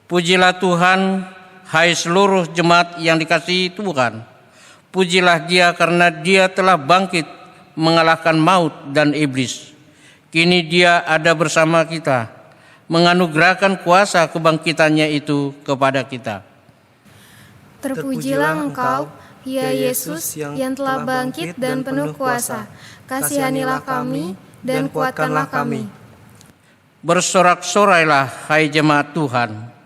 Pujilah Tuhan, hai seluruh jemaat yang dikasihi Tuhan. Pujilah Dia karena Dia telah bangkit mengalahkan maut dan iblis. Kini Dia ada bersama kita, menganugerahkan kuasa kebangkitannya itu kepada kita. Terpujilah Engkau, ya Yesus, yang telah bangkit dan penuh kuasa. Kasihanilah kami dan kuatkanlah kami. Bersorak-sorailah, hai jemaat Tuhan.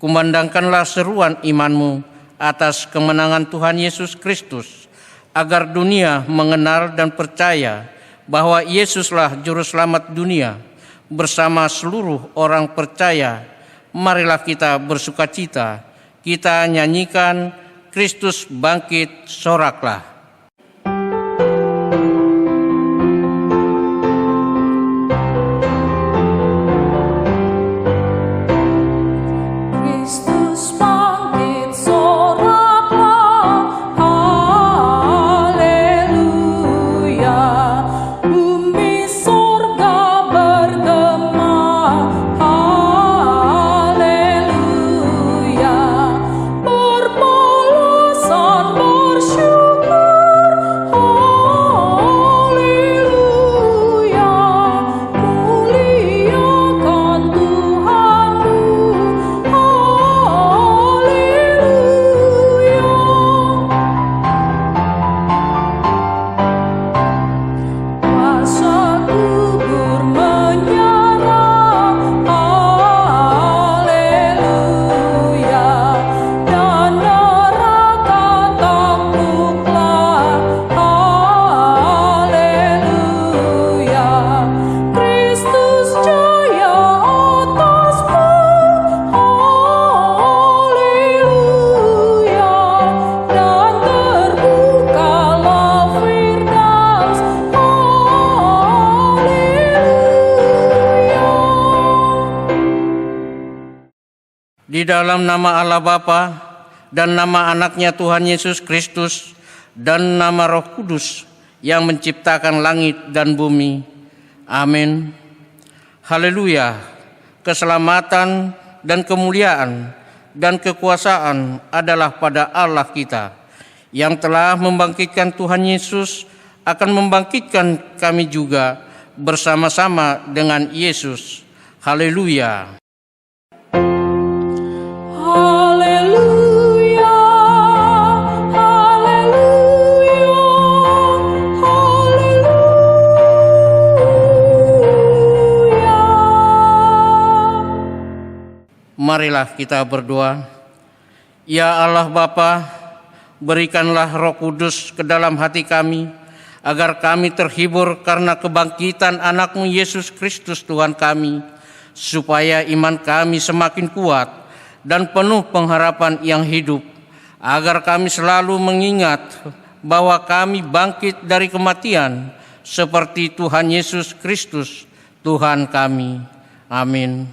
Kumandangkanlah seruan imanmu atas kemenangan Tuhan Yesus Kristus, agar dunia mengenal dan percaya bahwa Yesuslah Juru Selamat dunia. Bersama seluruh orang percaya, marilah kita bersukacita. Kita nyanyikan Kristus bangkit, soraklah. Di dalam nama Allah Bapa dan nama anaknya Tuhan Yesus Kristus dan nama Roh Kudus yang menciptakan langit dan bumi. Amin. Haleluya. Keselamatan dan kemuliaan dan kekuasaan adalah pada Allah kita yang telah membangkitkan Tuhan Yesus, akan membangkitkan kami juga bersama-sama dengan Yesus. Haleluya. Haleluya, haleluya, haleluya. Marilah kita berdoa. Ya Allah Bapa, berikanlah Roh Kudus ke dalam hati kami, agar kami terhibur karena kebangkitan anak-Mu Yesus Kristus Tuhan kami, supaya iman kami semakin kuat dan penuh pengharapan yang hidup, agar kami selalu mengingat bahwa kami bangkit dari kematian seperti Tuhan Yesus Kristus Tuhan kami. Amin.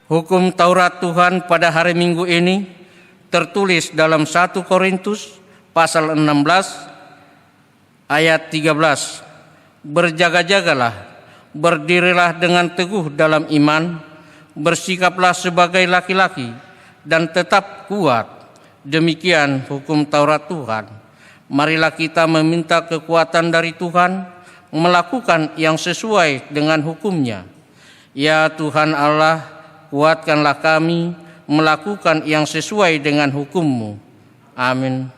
Hukum Taurat Tuhan pada hari Minggu ini tertulis dalam 1 Korintus pasal 16 ayat 13. Berjaga-jagalah, berdirilah dengan teguh dalam iman, bersikaplah sebagai laki-laki dan tetap kuat. Demikian hukum Taurat Tuhan. Marilah kita meminta kekuatan dari Tuhan, melakukan yang sesuai dengan hukum-Nya. Ya Tuhan Allah, kuatkanlah kami melakukan yang sesuai dengan hukum-Mu. Amin.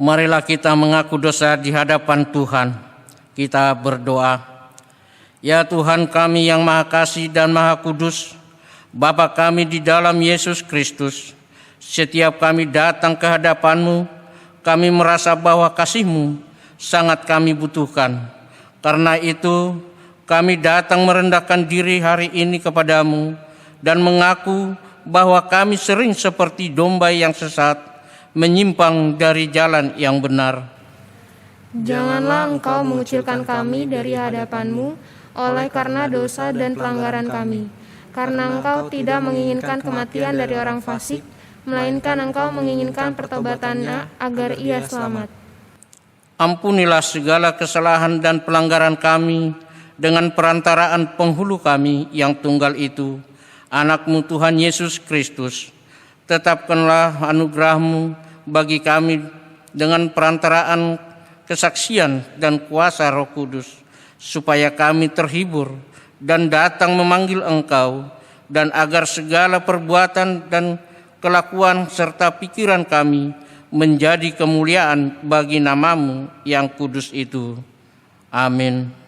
Marilah kita mengaku dosa di hadapan Tuhan. Kita berdoa. Ya Tuhan kami yang Maha Kasih dan Maha Kudus, Bapa kami di dalam Yesus Kristus, setiap kami datang ke hadapan-Mu, kami merasa bahwa kasih-Mu sangat kami butuhkan. Karena itu, kami datang merendahkan diri hari ini kepadamu dan mengaku bahwa kami sering seperti domba yang sesat, menyimpang dari jalan yang benar. Janganlah Engkau mengucilkan kami dari hadapan-Mu oleh karena dosa dan pelanggaran kami. Karena Engkau tidak menginginkan kematian dari orang fasik, melainkan Engkau menginginkan pertobatannya agar ia selamat. Ampunilah segala kesalahan dan pelanggaran kami dengan perantaraan penghulu kami yang tunggal itu, Anak-Mu Tuhan Yesus Kristus. Tetapkanlah anugerah-Mu bagi kami dengan perantaraan kesaksian dan kuasa Roh Kudus, supaya kami terhibur dan datang memanggil Engkau, dan agar segala perbuatan dan kelakuan serta pikiran kami menjadi kemuliaan bagi nama-Mu yang kudus itu. Amin.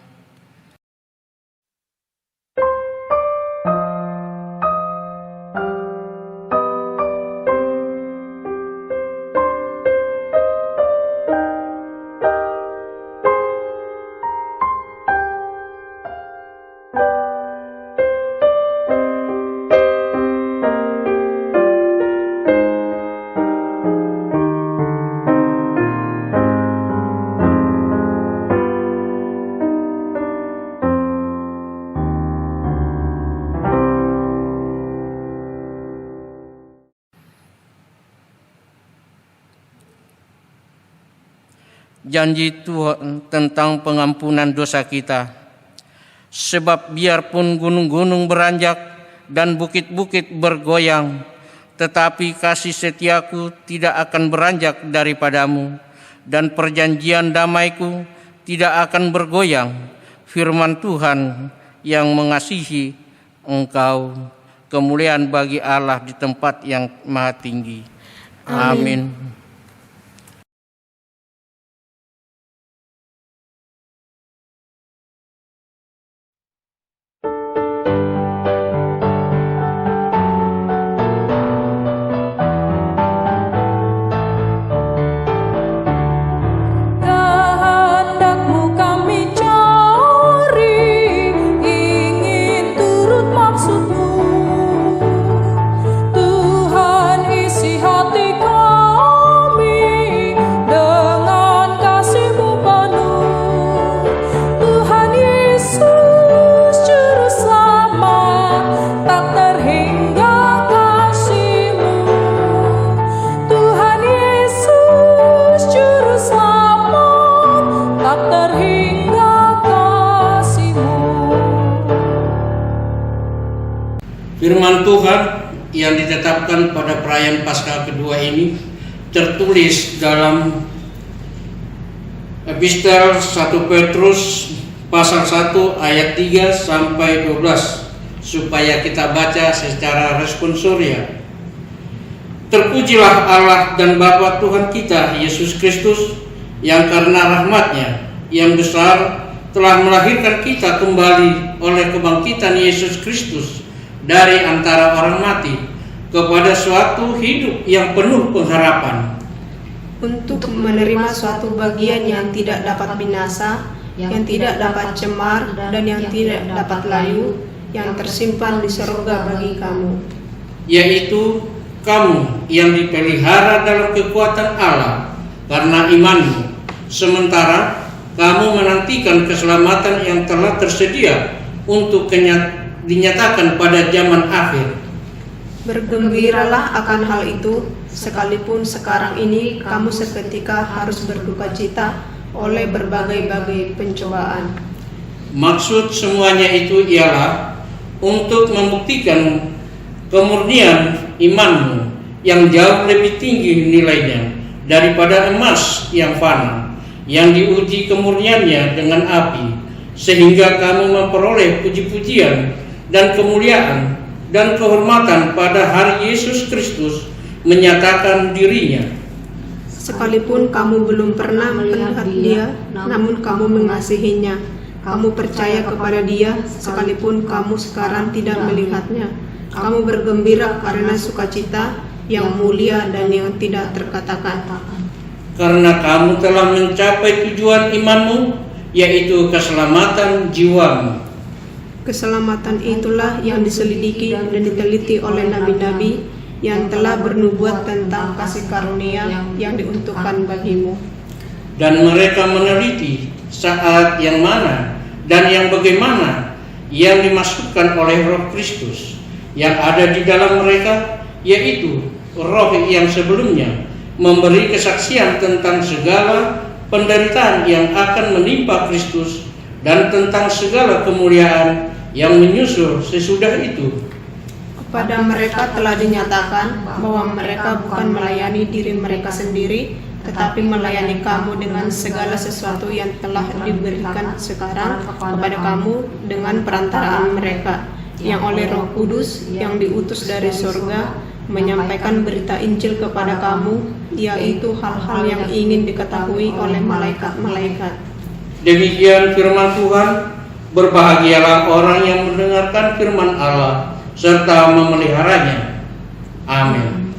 Janji Tuhan tentang pengampunan dosa kita. Sebab biarpun gunung-gunung beranjak dan bukit-bukit bergoyang, tetapi kasih setiaku tidak akan beranjak daripadamu, dan perjanjian damaiku tidak akan bergoyang. Firman Tuhan yang mengasihi engkau. Kemuliaan bagi Allah di tempat yang maha tinggi. Amin. ditetapkan pada perayaan Paskah kedua ini tertulis dalam Epistel 1 Petrus pasal 1 ayat 3 sampai 12, supaya kita baca secara responsoria. Terpujilah Allah dan Bapa Tuhan kita Yesus Kristus, yang karena rahmat-Nya yang besar telah melahirkan kita kembali oleh kebangkitan Yesus Kristus dari antara orang mati kepada suatu hidup yang penuh pengharapan, untuk menerima suatu bagian yang tidak dapat binasa, yang tidak dapat cemar, dan yang tidak dapat layu, yang tersimpan di surga bagi kamu, yaitu kamu yang dipelihara dalam kekuatan Allah karena imanmu, sementara kamu menantikan keselamatan yang telah tersedia untuk dinyatakan pada zaman akhir. Bergembiralah akan hal itu, sekalipun sekarang ini kamu seketika harus berduka cita oleh berbagai-bagai pencobaan. Maksud semuanya itu ialah untuk membuktikan kemurnian imanmu yang jauh lebih tinggi nilainya daripada emas yang fana, yang diuji kemurniannya dengan api, sehingga kamu memperoleh puji-pujian dan kemuliaan dan kehormatan pada hari Yesus Kristus menyatakan dirinya. Sekalipun kamu belum pernah melihat Dia, namun kamu mengasihinya. Kamu percaya kepada Dia, sekalipun kamu sekarang tidak melihatnya. Kamu bergembira karena sukacita yang mulia dan yang tidak terkatakan. Karena kamu telah mencapai tujuan imanmu, yaitu keselamatan jiwamu. Keselamatan itulah yang diselidiki dan diteliti oleh nabi-nabi yang telah bernubuat tentang kasih karunia yang diuntukkan bagimu. Dan mereka meneliti saat yang mana dan yang bagaimana yang dimaksudkan oleh Roh Kristus yang ada di dalam mereka, yaitu Roh yang sebelumnya memberi kesaksian tentang segala penderitaan yang akan menimpa Kristus dan tentang segala kemuliaan yang menyusul sesudah itu. Kepada mereka telah dinyatakan bahwa mereka bukan melayani diri mereka sendiri, tetapi melayani kamu dengan segala sesuatu yang telah diberikan sekarang kepada kamu dengan perantaraan mereka, yang oleh Roh Kudus yang diutus dari surga menyampaikan berita Injil kepada kamu, yaitu hal-hal yang ingin diketahui oleh malaikat-malaikat. Demikian firman Tuhan. Berbahagialah orang yang mendengarkan firman Allah serta memeliharanya. Amin.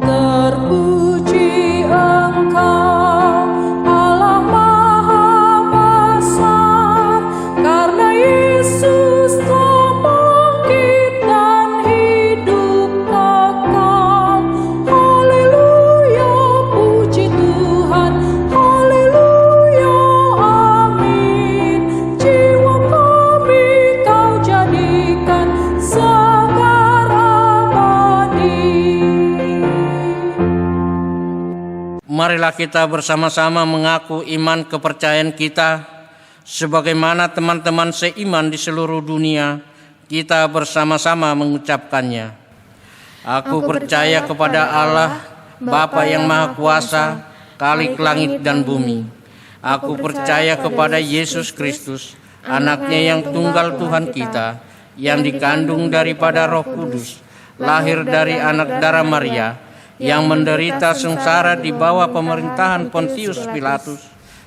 Terpuji Engkau, Allah Maha Besar, karena Yesus telah bangkit dan hidup kekal. Haleluya, puji Tuhan. Haleluya, amin. Jiwa kami Kau jadikan segar abadi. Marilah kita bersama-sama mengaku iman kepercayaan kita sebagaimana teman-teman seiman di seluruh dunia. Kita bersama-sama mengucapkannya. Aku percaya kepada Allah, Bapa yang Maha Kuasa, Khalik langit dan bumi. Aku percaya kepada Yesus Kristus, Anaknya yang tunggal Tuhan kita, yang dikandung daripada Roh Kudus, lahir dari anak darah Maria, yang menderita sengsara di bawah pemerintahan Pontius Pilatus,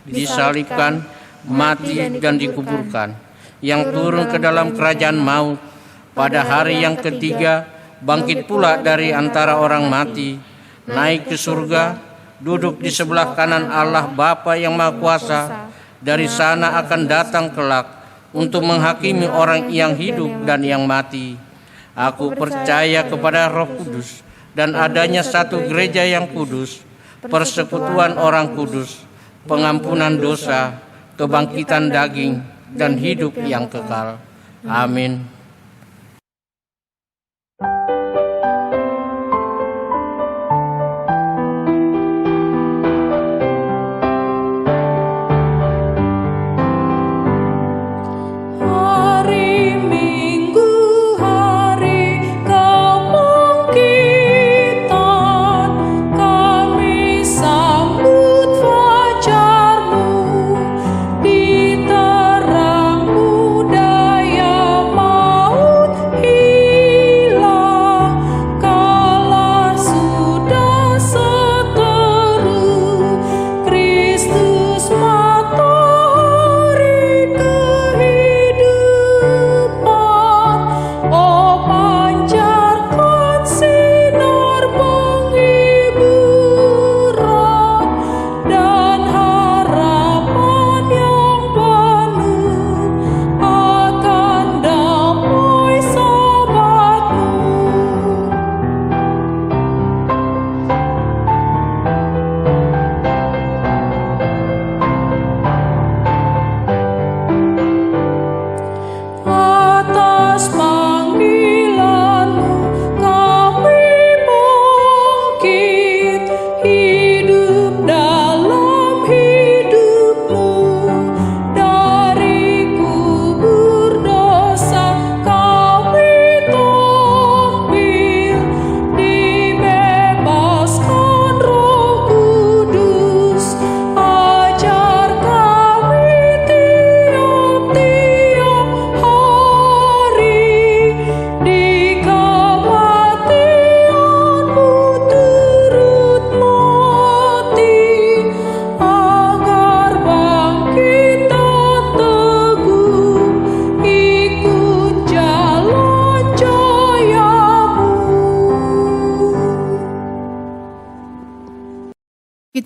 disalibkan, mati dan dikuburkan, yang turun ke dalam kerajaan maut, pada hari yang ketiga bangkit pula dari antara orang mati, naik ke surga, duduk di sebelah kanan Allah Bapa yang Maha Kuasa. Dari sana akan datang kelak untuk menghakimi orang yang hidup dan yang mati. Aku percaya kepada Roh Kudus dan adanya satu gereja yang kudus, persekutuan orang kudus, pengampunan dosa, kebangkitan daging, dan hidup yang kekal. Amin.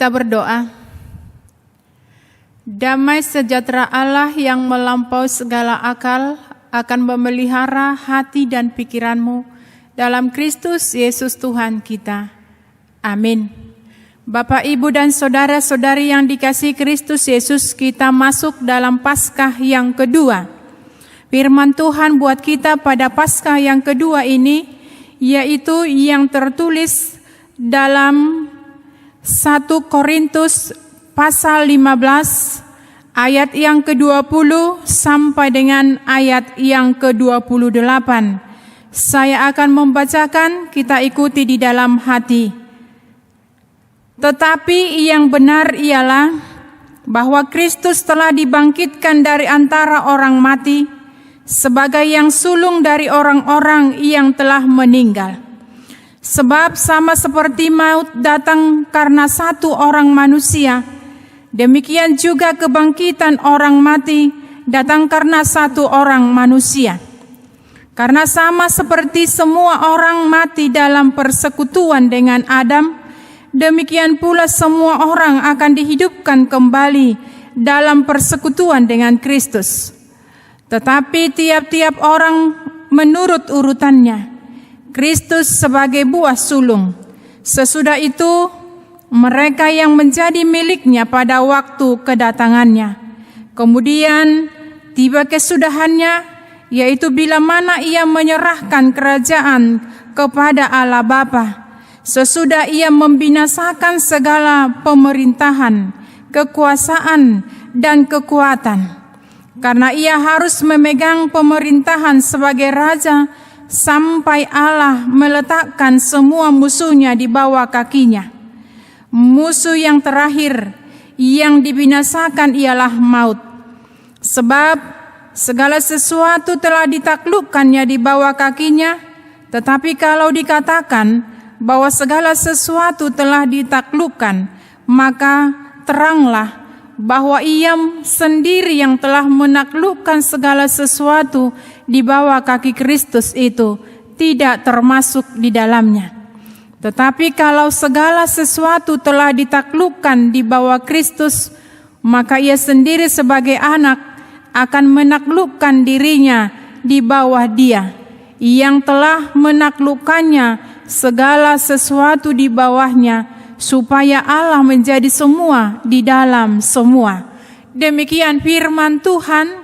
Kita berdoa. Damai sejahtera Allah yang melampaui segala akal akan memelihara hati dan pikiranmu dalam Kristus Yesus Tuhan kita. Amin. Bapak, Ibu, dan saudara-saudari yang dikasihi Kristus Yesus, kita masuk dalam Paskah yang kedua. Firman Tuhan buat kita pada Paskah yang kedua ini, yaitu yang tertulis dalam 1 Korintus pasal 15 ayat yang ke-20 sampai dengan ayat yang ke-28. Saya akan membacakan, kita ikuti di dalam hati. Tetapi yang benar ialah bahwa Kristus telah dibangkitkan dari antara orang mati sebagai yang sulung dari orang-orang yang telah meninggal. Sebab sama seperti maut datang karena satu orang manusia, demikian juga kebangkitan orang mati datang karena satu orang manusia. Karena sama seperti semua orang mati dalam persekutuan dengan Adam, demikian pula semua orang akan dihidupkan kembali dalam persekutuan dengan Kristus. Tetapi tiap-tiap orang menurut urutannya. Kristus sebagai buah sulung. Sesudah itu mereka yang menjadi miliknya pada waktu kedatangannya. Kemudian tiba kesudahannya, yaitu bila mana ia menyerahkan kerajaan kepada Allah Bapa. Sesudah ia membinasakan segala pemerintahan, kekuasaan, dan kekuatan. Karena ia harus memegang pemerintahan sebagai raja sampai Allah meletakkan semua musuhnya di bawah kakinya. Musuh yang terakhir yang dibinasakan ialah maut. Sebab segala sesuatu telah ditaklukkannya di bawah kakinya. Tetapi kalau dikatakan bahwa segala sesuatu telah ditaklukkan, maka teranglah bahwa ia sendiri yang telah menaklukkan segala sesuatu di bawah kaki Kristus itu tidak termasuk di dalamnya. Tetapi kalau segala sesuatu telah ditaklukkan di bawah Kristus, maka ia sendiri sebagai anak akan menaklukkan dirinya di bawah Dia yang telah menaklukkannya segala sesuatu di bawahnya, supaya Allah menjadi semua di dalam semua. Demikian firman Tuhan.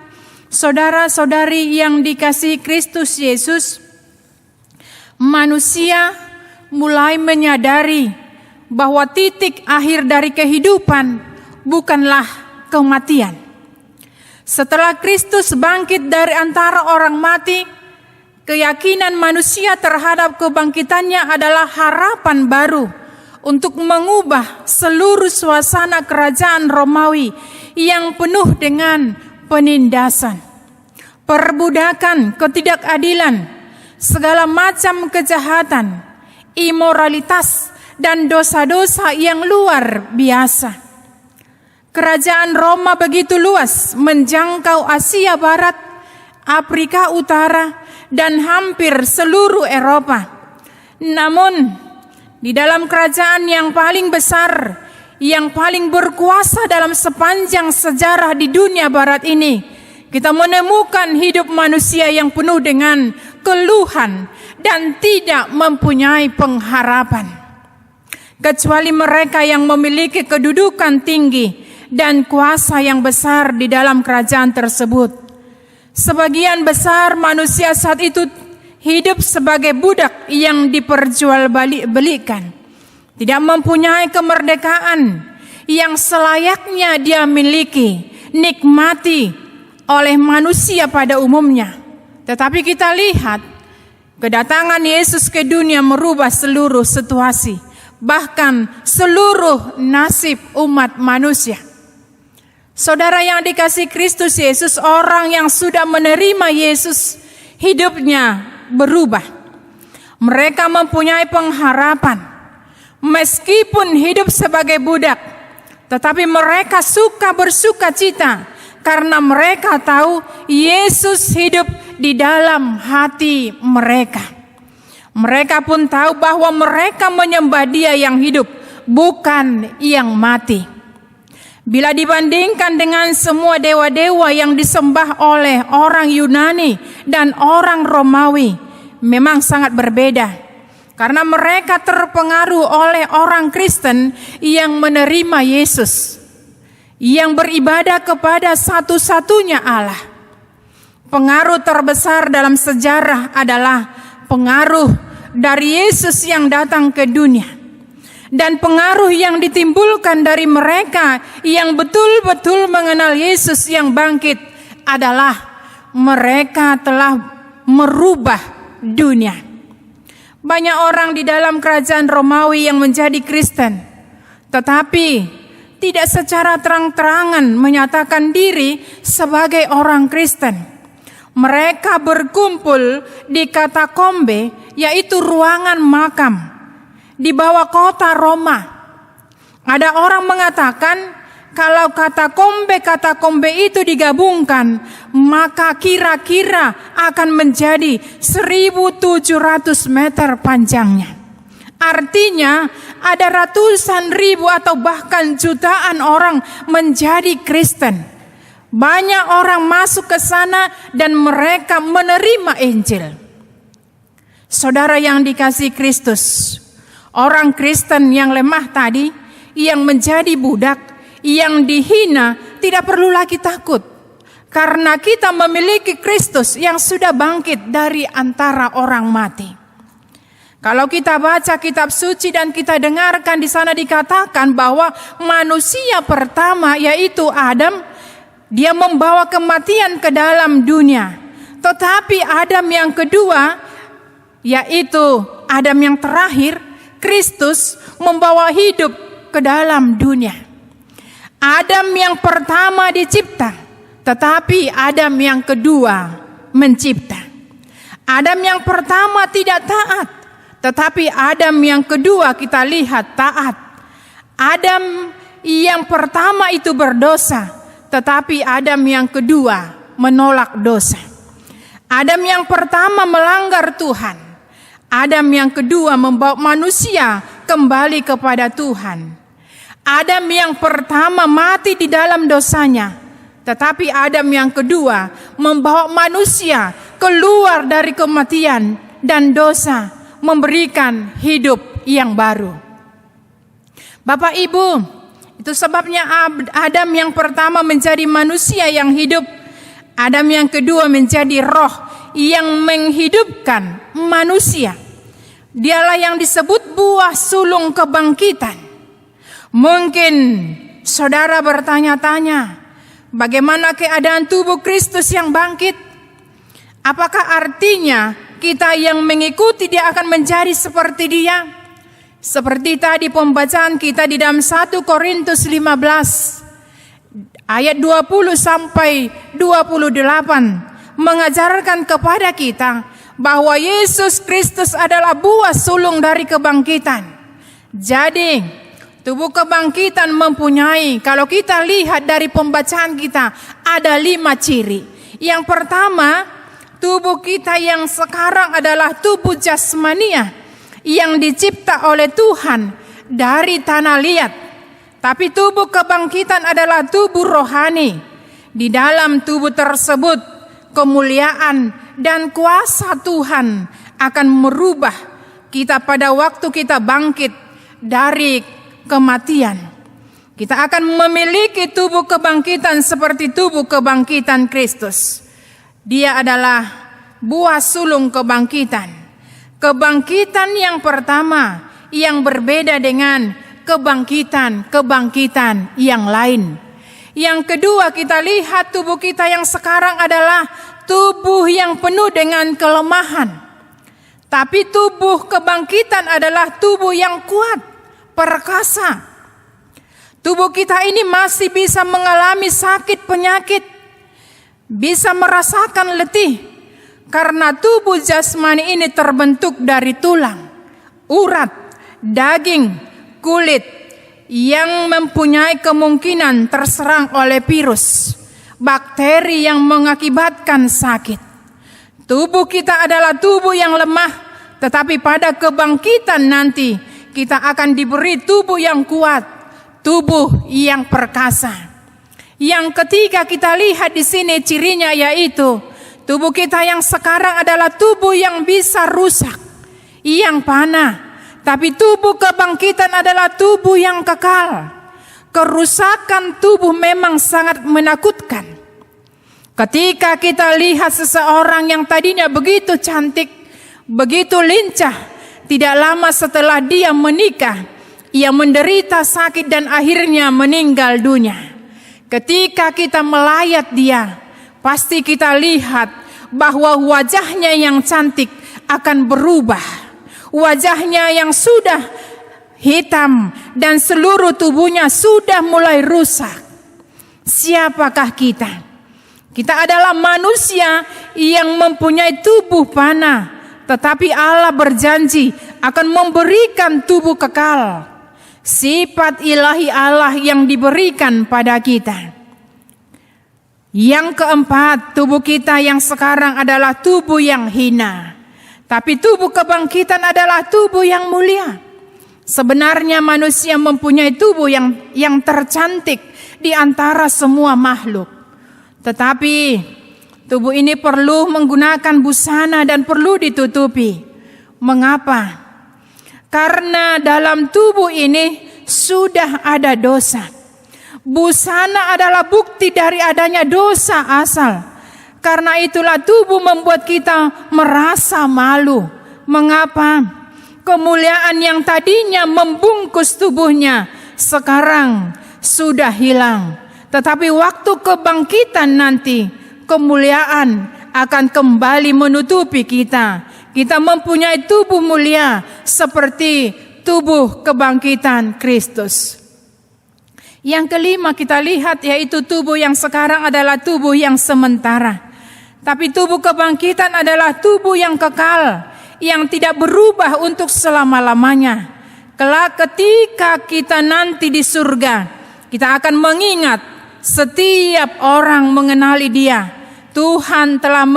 Saudara-saudari yang dikasihi Kristus Yesus, manusia mulai menyadari bahwa titik akhir dari kehidupan bukanlah kematian. Setelah Kristus bangkit dari antara orang mati, keyakinan manusia terhadap kebangkitannya adalah harapan baru untuk mengubah seluruh suasana kerajaan Romawi yang penuh dengan penindasan, perbudakan, ketidakadilan, segala macam kejahatan, imoralitas, dan dosa-dosa yang luar biasa. Kerajaan Roma begitu luas, menjangkau Asia Barat, Afrika Utara, dan hampir seluruh Eropa. Namun, di dalam kerajaan yang paling besar, yang paling berkuasa dalam sepanjang sejarah di dunia barat ini, kita menemukan hidup manusia yang penuh dengan keluhan dan tidak mempunyai pengharapan. Kecuali mereka yang memiliki kedudukan tinggi dan kuasa yang besar di dalam kerajaan tersebut. Sebagian besar manusia saat itu hidup sebagai budak yang diperjualbelikan, tidak mempunyai kemerdekaan yang selayaknya dia miliki, nikmati oleh manusia pada umumnya. Tetapi kita lihat kedatangan Yesus ke dunia merubah seluruh situasi, bahkan seluruh nasib umat manusia. Saudara yang dikasihi Kristus Yesus, orang yang sudah menerima Yesus, hidupnya berubah. Mereka mempunyai pengharapan. Meskipun hidup sebagai budak, tetapi mereka suka bersuka cita karena mereka tahu Yesus hidup di dalam hati mereka. Mereka pun tahu bahwa mereka menyembah Dia yang hidup, bukan yang mati. Bila dibandingkan dengan semua dewa-dewa yang disembah oleh orang Yunani dan orang Romawi, memang sangat berbeda. Karena mereka terpengaruh oleh orang Kristen yang menerima Yesus, yang beribadah kepada satu-satunya Allah. Pengaruh terbesar dalam sejarah adalah pengaruh dari Yesus yang datang ke dunia. Dan pengaruh yang ditimbulkan dari mereka yang betul-betul mengenal Yesus yang bangkit adalah mereka telah merubah dunia. Banyak orang di dalam kerajaan Romawi yang menjadi Kristen, tetapi tidak secara terang-terangan menyatakan diri sebagai orang Kristen. Mereka berkumpul di katakombe, yaitu ruangan makam di bawah kota Roma. Ada orang mengatakan kalau katakombe itu digabungkan, maka kira-kira akan menjadi 1.700 meter panjangnya. Artinya ada ratusan ribu atau bahkan jutaan orang menjadi Kristen. Banyak orang masuk ke sana dan mereka menerima Injil. Saudara yang dikasihi Kristus, orang Kristen yang lemah tadi, yang menjadi budak, yang dihina, tidak perlu lagi takut. Karena kita memiliki Kristus yang sudah bangkit dari antara orang mati. Kalau kita baca kitab suci dan kita dengarkan di sana dikatakan bahwa manusia pertama yaitu Adam, dia membawa kematian ke dalam dunia. Tetapi Adam yang kedua, yaitu Adam yang terakhir, Kristus, membawa hidup ke dalam dunia. Adam yang pertama dicipta, tetapi Adam yang kedua mencipta. Adam yang pertama tidak taat, tetapi Adam yang kedua kita lihat taat. Adam yang pertama itu berdosa, tetapi Adam yang kedua menolak dosa. Adam yang pertama melanggar Tuhan, Adam yang kedua membawa manusia kembali kepada Tuhan. Adam yang pertama mati di dalam dosanya, tetapi Adam yang kedua membawa manusia keluar dari kematian dan dosa, memberikan hidup yang baru. Bapak Ibu, itu sebabnya Adam yang pertama menjadi manusia yang hidup. Adam yang kedua menjadi roh yang menghidupkan manusia. Dialah yang disebut buah sulung kebangkitan. Mungkin saudara bertanya-tanya, bagaimana keadaan tubuh Kristus yang bangkit? Apakah artinya kita yang mengikuti dia akan menjadi seperti dia? Seperti tadi pembacaan kita di dalam 1 Korintus 15 ayat 20 sampai 28 mengajarkan kepada kita bahwa Yesus Kristus adalah buah sulung dari kebangkitan. Jadi tubuh kebangkitan mempunyai, kalau kita lihat dari pembacaan kita, ada 5 ciri. Yang pertama, tubuh kita yang sekarang adalah tubuh jasmania yang dicipta oleh Tuhan dari tanah liat. Tapi tubuh kebangkitan adalah tubuh rohani. Di dalam tubuh tersebut, kemuliaan dan kuasa Tuhan akan merubah kita pada waktu kita bangkit dari kematian. Kita akan memiliki tubuh kebangkitan seperti tubuh kebangkitan Kristus. Dia adalah buah sulung kebangkitan. Kebangkitan yang pertama yang berbeda dengan kebangkitan yang lain. Yang kedua, kita lihat tubuh kita yang sekarang adalah tubuh yang penuh dengan kelemahan. Tapi tubuh kebangkitan adalah tubuh yang kuat, perkasa. Tubuh kita ini masih bisa mengalami sakit penyakit, bisa merasakan letih, karena tubuh jasmani ini terbentuk dari tulang, urat, daging, kulit yang mempunyai kemungkinan terserang oleh virus, bakteri yang mengakibatkan sakit. Tubuh kita adalah tubuh yang lemah, tetapi pada kebangkitan nanti kita akan diberi tubuh yang kuat, tubuh yang perkasa. Yang ketiga kita lihat di sini cirinya, yaitu tubuh kita yang sekarang adalah tubuh yang bisa rusak, yang panah. Tapi tubuh kebangkitan adalah tubuh yang kekal. Kerusakan tubuh memang sangat menakutkan. Ketika kita lihat seseorang yang tadinya begitu cantik, begitu lincah, tidak lama setelah dia menikah, ia menderita sakit dan akhirnya meninggal dunia. Ketika kita melayat dia, pasti kita lihat bahwa wajahnya yang cantik akan berubah. Wajahnya yang sudah hitam dan seluruh tubuhnya sudah mulai rusak. Siapakah kita? Kita adalah manusia yang mempunyai tubuh panah, tetapi Allah berjanji akan memberikan tubuh kekal. Sifat ilahi Allah yang diberikan pada kita. Yang keempat, tubuh kita yang sekarang adalah tubuh yang hina. Tapi tubuh kebangkitan adalah tubuh yang mulia. Sebenarnya manusia mempunyai tubuh yang tercantik di antara semua makhluk. Tetapi tubuh ini perlu menggunakan busana dan perlu ditutupi. Mengapa? Karena dalam tubuh ini sudah ada dosa. Busana adalah bukti dari adanya dosa asal. Karena itulah tubuh membuat kita merasa malu. Mengapa? Kemuliaan yang tadinya membungkus tubuhnya sekarang sudah hilang. Tetapi waktu kebangkitan nanti, kemuliaan akan kembali menutupi kita. Kita mempunyai tubuh mulia seperti tubuh kebangkitan Kristus. Yang kelima kita lihat, yaitu tubuh yang sekarang adalah tubuh yang sementara. Tapi tubuh kebangkitan adalah tubuh yang kekal, yang tidak berubah untuk selama-lamanya. Kelak ketika kita nanti di surga, kita akan mengingat setiap orang mengenali Dia. Tuhan telah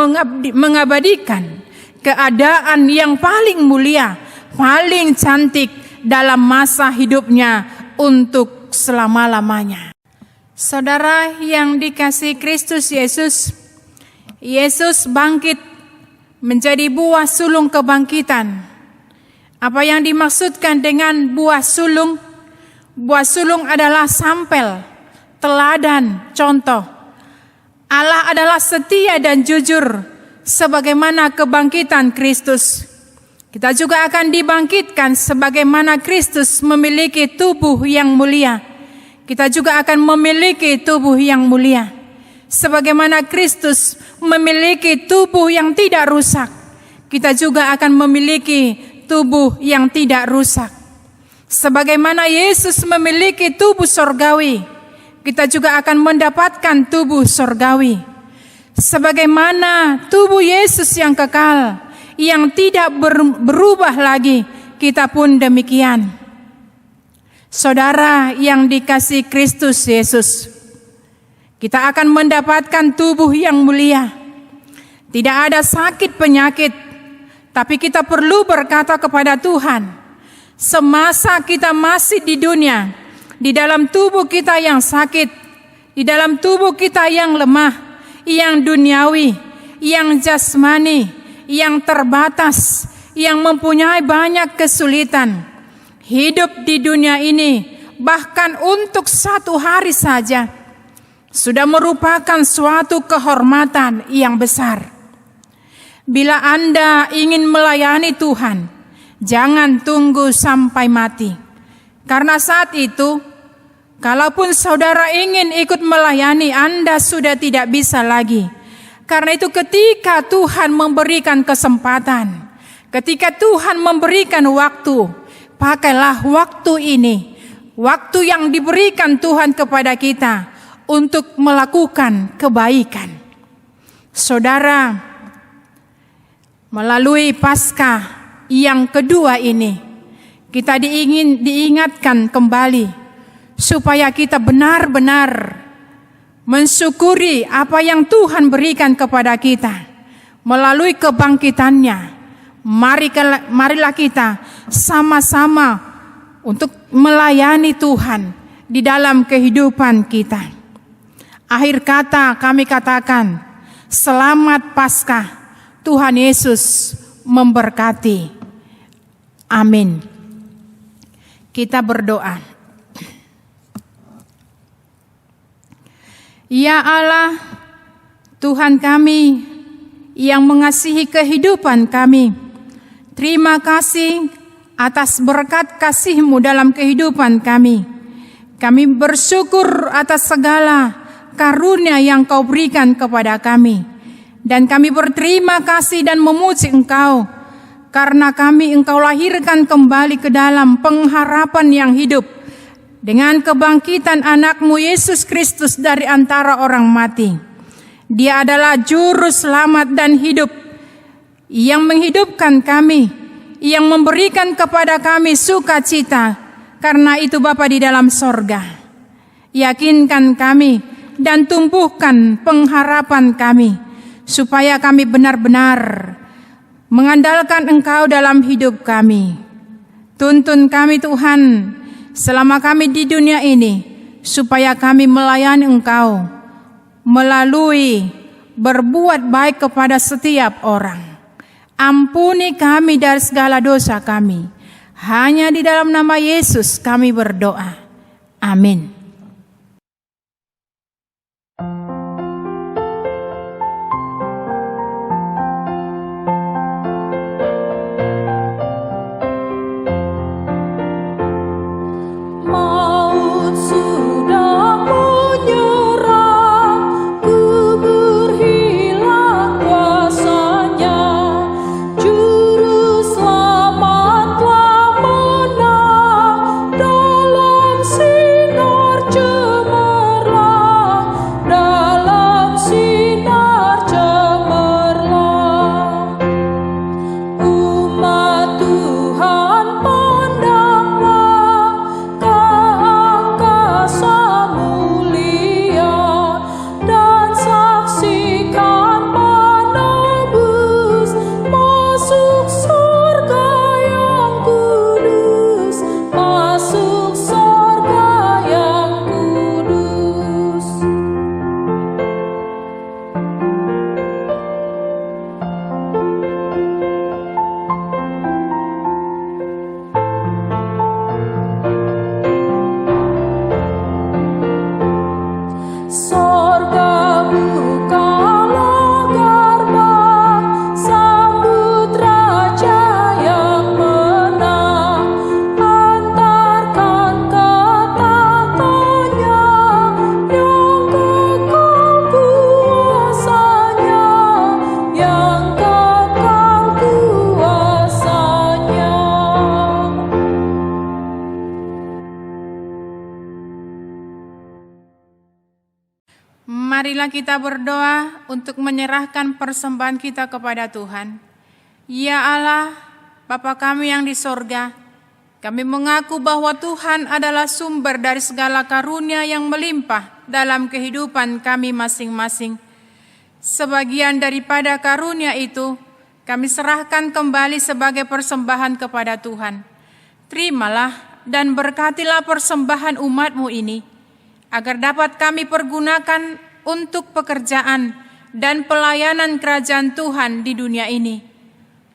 mengabadikan keadaan yang paling mulia, paling cantik dalam masa hidupnya untuk selama-lamanya. Saudara yang dikasihi Kristus Yesus, Yesus bangkit menjadi buah sulung kebangkitan. Apa yang dimaksudkan dengan buah sulung? Buah sulung adalah sampel, teladan, contoh. Allah adalah setia dan jujur sebagaimana kebangkitan Kristus. Kita juga akan dibangkitkan sebagaimana Kristus memiliki tubuh yang mulia. Kita juga akan memiliki tubuh yang mulia. Sebagaimana Kristus memiliki tubuh yang tidak rusak, kita juga akan memiliki tubuh yang tidak rusak. Sebagaimana Yesus memiliki tubuh sorgawi, kita juga akan mendapatkan tubuh sorgawi. Sebagaimana tubuh Yesus yang kekal, yang tidak berubah lagi, kita pun demikian. Saudara yang dikasihi Kristus Yesus, kita akan mendapatkan tubuh yang mulia. Tidak ada sakit penyakit, tapi kita perlu berkata kepada Tuhan, semasa kita masih di dunia, di dalam tubuh kita yang sakit, di dalam tubuh kita yang lemah, yang duniawi, yang jasmani, yang terbatas, yang mempunyai banyak kesulitan, hidup di dunia ini, bahkan untuk satu hari saja, sudah merupakan suatu kehormatan yang besar. Bila Anda ingin melayani Tuhan, jangan tunggu sampai mati. Karena saat itu, kalaupun saudara ingin ikut melayani, Anda sudah tidak bisa lagi. Karena itu ketika Tuhan memberikan kesempatan, ketika Tuhan memberikan waktu, pakailah waktu ini, waktu yang diberikan Tuhan kepada kita, untuk melakukan kebaikan. Saudara, melalui Paskah yang kedua ini, kita diingatkan kembali supaya kita benar-benar mensyukuri apa yang Tuhan berikan kepada kita melalui kebangkitannya. Marilah kita sama-sama untuk melayani Tuhan di dalam kehidupan kita. Akhir kata kami katakan, selamat Paskah, Tuhan Yesus memberkati. Amin. Kita berdoa. Ya Allah, Tuhan kami yang mengasihi kehidupan kami, terima kasih atas berkat kasih-Mu dalam kehidupan kami. Kami bersyukur atas segala karunia yang Kau berikan kepada kami. Dan kami berterima kasih dan memuji Engkau, karena Engkau lahirkan kembali ke dalam pengharapan yang hidup, dengan kebangkitan anak-Mu Yesus Kristus dari antara orang mati. Dia adalah juru selamat dan hidup, yang menghidupkan kami, yang memberikan kepada kami sukacita. Karena itu Bapa di dalam sorga, yakinkan kami dan tumbuhkan pengharapan kami, supaya kami benar-benar mengandalkan Engkau dalam hidup kami. Tuntun kami Tuhan selama kami di dunia ini, supaya kami melayani Engkau melalui berbuat baik kepada setiap orang. Ampuni kami dari segala dosa kami. Hanya di dalam nama Yesus kami berdoa. Amin. Marilah kita berdoa untuk menyerahkan persembahan kita kepada Tuhan. Ya Allah, Bapa kami yang di sorga, kami mengaku bahwa Tuhan adalah sumber dari segala karunia yang melimpah dalam kehidupan kami masing-masing. Sebagian daripada karunia itu, kami serahkan kembali sebagai persembahan kepada Tuhan. Terimalah dan berkatilah persembahan umat-Mu ini, agar dapat kami pergunakan untuk pekerjaan dan pelayanan kerajaan Tuhan di dunia ini.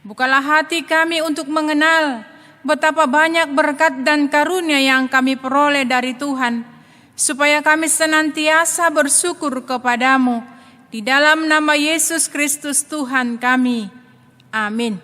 Bukalah hati kami untuk mengenal betapa banyak berkat dan karunia yang kami peroleh dari Tuhan, supaya kami senantiasa bersyukur kepadamu. Di dalam nama Yesus Kristus Tuhan kami. Amin.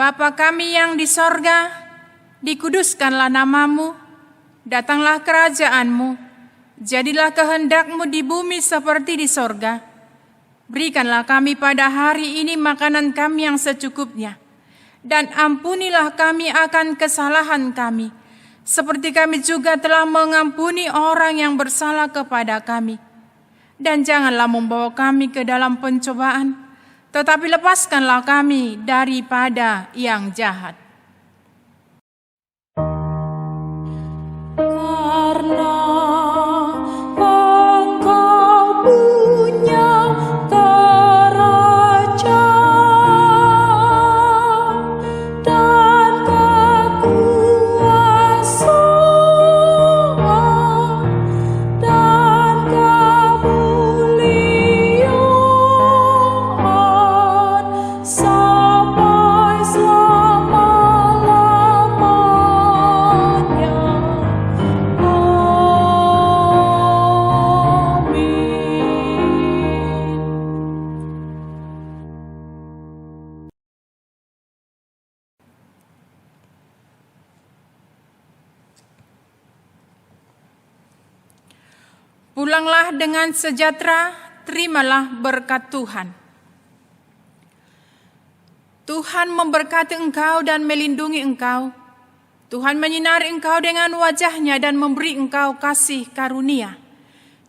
Bapa kami yang di sorga, dikuduskanlah nama-Mu, datanglah kerajaan-Mu, jadilah kehendak-Mu di bumi seperti di sorga. Berikanlah kami pada hari ini makanan kami yang secukupnya, dan ampunilah kami akan kesalahan kami, seperti kami juga telah mengampuni orang yang bersalah kepada kami. Dan janganlah membawa kami ke dalam pencobaan, tetapi lepaskanlah kami daripada yang jahat. Karena Engkau punya kerajaan dan kekuasaan dan kemuliaan sampai selama-lamanya. Pulanglah dengan sejahtera, terimalah berkat Tuhan. Tuhan memberkati engkau dan melindungi engkau. Tuhan menyinari engkau dengan wajah-Nya dan memberi engkau kasih karunia.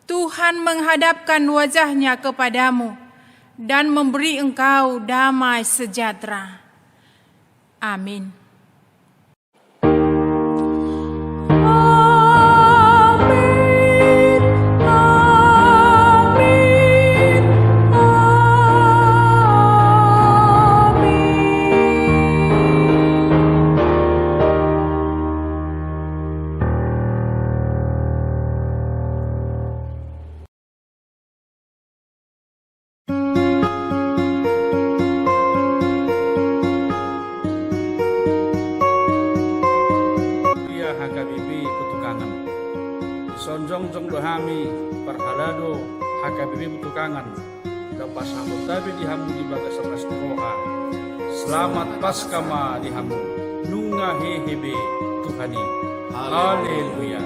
Tuhan menghadapkan wajah-Nya kepadamu dan memberi engkau damai sejahtera. Amin. Sonjong-jong dohami perhalado HKBP Butukangan lepas hamu tabi dihamu di bagas seras roha. Selamat Paskama dihamu nunga hehebe Tuhani. Haleluya.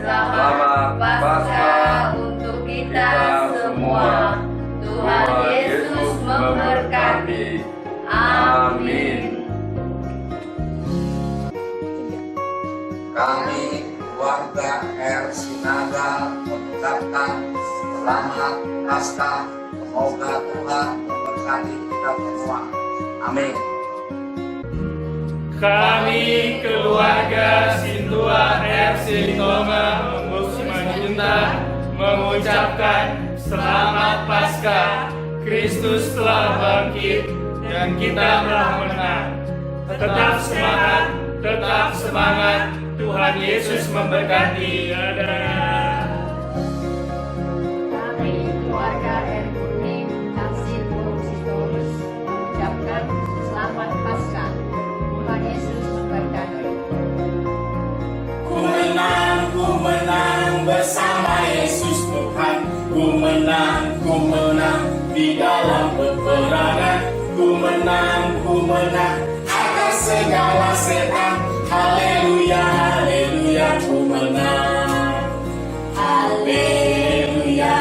Selamat Paskah untuk kita semua. Tuhan Yesus memberkati. Amin. Kami keluarga R. Sinaga mengucapkan selamat Paskah. Semoga Tuhan memberkati kita semua. Amin. Kami keluarga Sintua RC Tonga Musmanjunta mengucapkan selamat Paskah. Kristus telah bangkit dan kita telah menang. Tetap semangat, tetap semangat. Tuhan Yesus memberkati. Kami keluarga R. Kuning Tansil Posistorus mengucapkan selamat Paskah. Tuhan Yesus memberkati. Ku menang bersama Yesus Tuhan. Ku menang di dalam peperangan. Ku menang atas segala setan. Haleluya, haleluya. menang. Haleluya,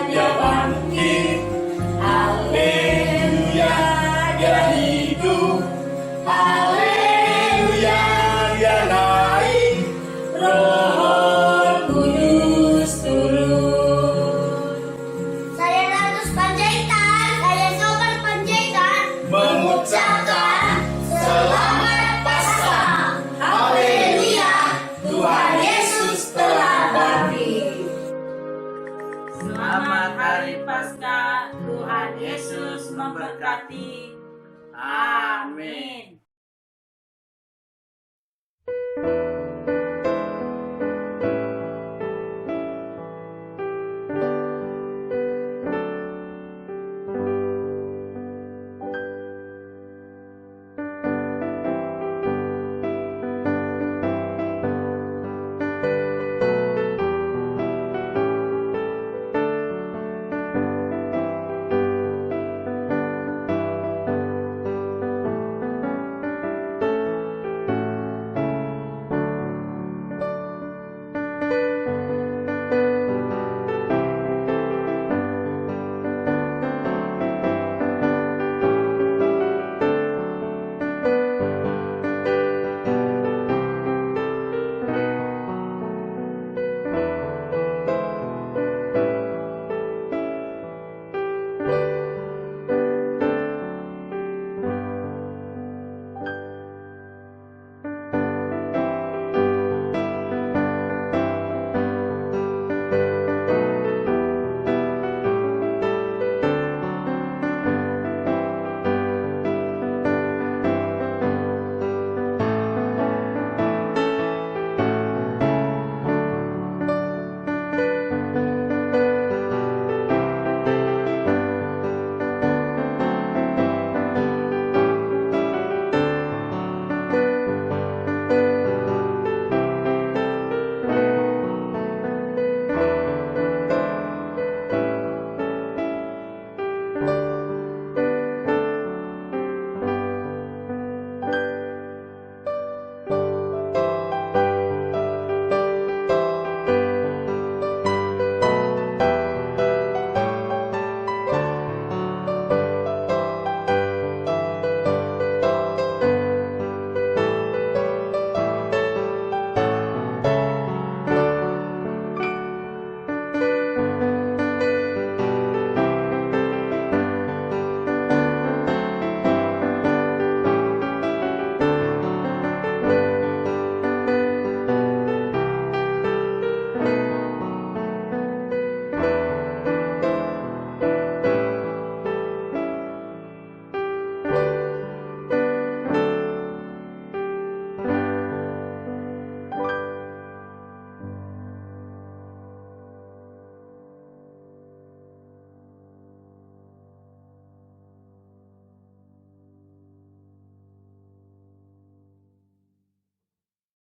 Dia bangkit. Haleluya, Dia hidup. Haleluya, Dia naik. Roh Kudus turun. Saya Latus Panjaitan, saya Sobat Panjaitan, Mengucapkan selamat Paskah. Haleluya, Tuhan Yesus telah bangkit. Selamat Hari Paskah, Tuhan Yesus memberkati. Amin.